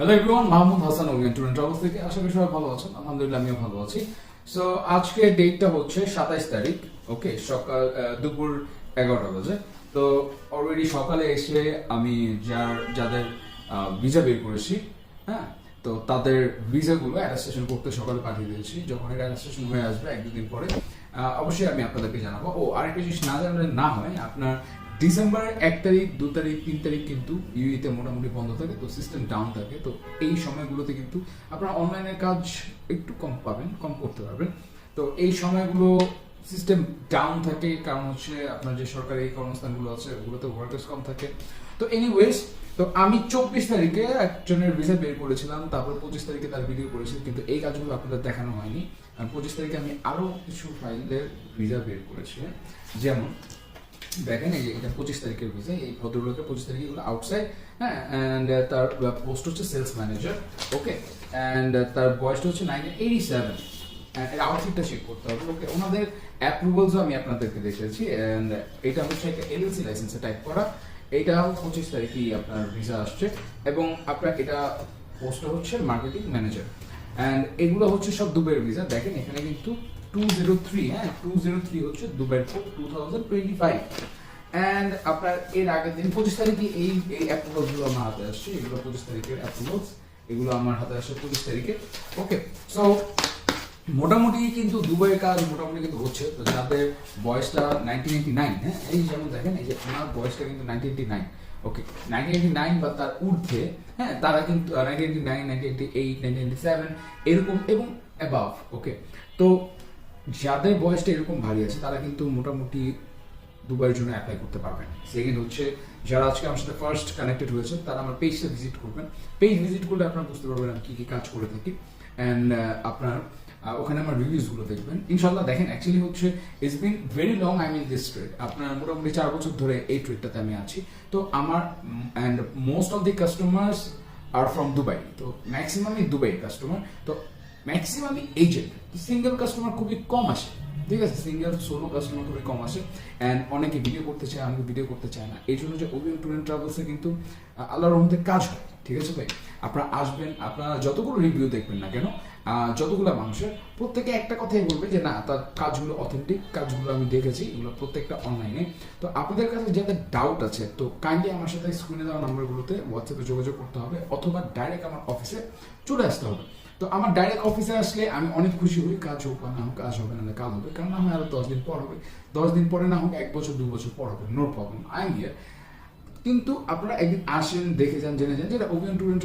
Hello everyone, Mahmud Hasan Orient Tour and Travels থেকে। আশা করি সবাই ভালো আছেন। আলহামদুলিল্লাহ আমিও ভালো আছি। সো আজকে ডেটটা হচ্ছে 27 তারিখ। ওকে, সকাল দুপুর 11টা বাজে। তো অলরেডি সকালে এসে আমি যাদের ভিসা বের করেছি, হ্যাঁ, তো তাদের ভিসাগুলো অ্যাটাস্টেশন করতে সকালে পাঠিয়ে দিয়েছি। যখন এটা অ্যাটাস্টেশন হয়ে আসবে 1-2 দিন পরে অবশ্যই আমি আপনাদেরকে জানাবো। ও আরেকটা জিনিস না জানলে না হয়, আপনার ডিসেম্বরের 1 তারিখ, 2 তারিখ, 3 তারিখ কিন্তু ইউইতে মোটামুটি বন্ধ থাকে, তো সিস্টেম ডাউন থাকে। তো এই সময়গুলোতে কিন্তু আপনারা অনলাইনের কাজ একটু কম পাবেন, কম করতে পারবেন। তো এই সময়গুলো সিস্টেম ডাউন থাকে, কারণ হচ্ছে আপনার যে সরকারি কর্মস্থানগুলো আছে ওগুলোতে ওয়ার্কার্স কম থাকে। তো এনিওয়েজ, তো আমি 24 তারিখে একজনের ভিসা বের করেছিলাম, তারপর 25 তারিখে তার ভিডিও করেছি, কিন্তু এই কাজগুলো আপনাদের দেখানো হয়নি। 25 তারিখে আমি আরো কিছু ফাইলের ভিসা বের করেছি, যেমন দেখেন এই যে এটা 25 তারিখের ভিসা। এই ভদ্রলোকের 25 তারিখে এগুলো আউটসাইড, হ্যাঁ, অ্যান্ড তার পোস্ট হচ্ছে সেলস ম্যানেজার। ওকে, অ্যান্ড তার বয়সটা হচ্ছে 1987। এর আউটফিটটা চেক করতে হবে। ওকে, ওনাদের অ্যাপ্রুভালসও আমি আপনাদেরকে দেখেছি, অ্যান্ড এটা হচ্ছে একটা এলএলসি লাইসেন্সে টাইপ করা। এইটা 25 তারিখেই আপনার ভিসা আসছে, এবং আপনার এটা পোস্টটা হচ্ছে মার্কেটিং ম্যানেজার। অ্যান্ড এগুলো হচ্ছে সব দুবাইয়ের ভিসা। দেখেন এখানে কিন্তু 203, হ্যাঁ, 203 হচ্ছে দুবাইয়ের কোড 2025। অ্যান্ড আপনার এর আগের দিন 25 তারিখে এই অ্যাপ্রুভালসগুলো আমার হাতে আসছে। এগুলো 25 তারিখের অ্যাপ্রুভালস, এগুলো আমার হাতে আসছে 25 তারিখে। ওকে, সো মোটামুটি কিন্তু দুবাইয়ের কাজ মোটামুটি কিন্তু হচ্ছে। তো যাদের বয়সটা 1989, হ্যাঁ, এই যেমন দেখেন এই যে আমার বয়সটা কিন্তু 1989। ওকে, 1989 বা তার ঊর্ধ্বে, হ্যাঁ, তারা কিন্তু 1989, 1988, 1987 এরকম এবং অ্যাবাভ। ওকে, তো যাদের বয়সটা এরকম ভারী আছে তারা কিন্তু মোটামুটি দুবাইয়ের জন্য অ্যাপ্লাই করতে পারবেন। সেকেন্ড হচ্ছে, যারা আজকে আমার সাথে ফার্স্ট কানেক্টেড হয়েছে তারা আমার পেজটা ভিজিট করবেন। পেজ ভিজিট করলে আপনারা বুঝতে পারবেন আমি কী কী কাজ করে থাকি, অ্যান্ড আপনার ওখানে আমার রিভিউসগুলো দেখবেন। ইনশাল্লাহ দেখেন, অ্যাকচুয়ালি হচ্ছে it's been very long I mean this trade. আপনার মোটামুটি 4 বছর ধরে এই ট্রেডটাতে আমি আছি। তো আমার and most of the customers are from Dubai. তো ম্যাক্সিমামই দুবাই কাস্টমার। তো ম্যাক্সিমামই এজেন্ট। সিঙ্গেল কাস্টমার খুবই কম আসে, ঠিক আছে, সিঙ্গেল সোলো কাস্টমার খুবই কম আসে। অ্যান্ড অনেকে ভিডিও করতে চায়, আমি ভিডিও করতে চায় না। এই জন্য যে ওরিয়েন্ট ট্যুর এন্ড ট্রাভেলসে কিন্তু আল্লাহর রহমতে কাজ হয়, ঠিক আছে ভাই। আপনারা আসবেন, আপনারা যতগুলো রিভিউ দেখবেন না কেন, যতগুলো মানুষের, প্রত্যেকে একটা কথাই বলবে যে না, তার কাজগুলো অথেন্টিক, কাজগুলো আমি দেখেছি, এগুলো প্রত্যেকটা অনলাইনে। তো আপনাদের কাছে যাদের ডাউট আছে, তো কাইন্ডলি আমার সাথে স্ক্রিনে দেওয়া নাম্বারগুলোতে হোয়াটসঅ্যাপে যোগাযোগ করতে হবে, অথবা ডাইরেক্ট আমার অফিসে চলে আসতে হবে। তো আমার ডাইরেক্ট অফিসে আসলে আমি অনেক খুশি হই। কাজ হোক বা না হোক, কাজ হবে না কাল হবে, কারণ না হয় আরো 10 দিন পর হবে, 10 দিন পরে না হোক 1 বছর 2 বছর পর হবে, no problem, I am here. কিন্তু আপনারা একদিন আসেন, দেখে যান, জেনে যান, যেটা ওরিয়েন্ট ট্যুর এন্ড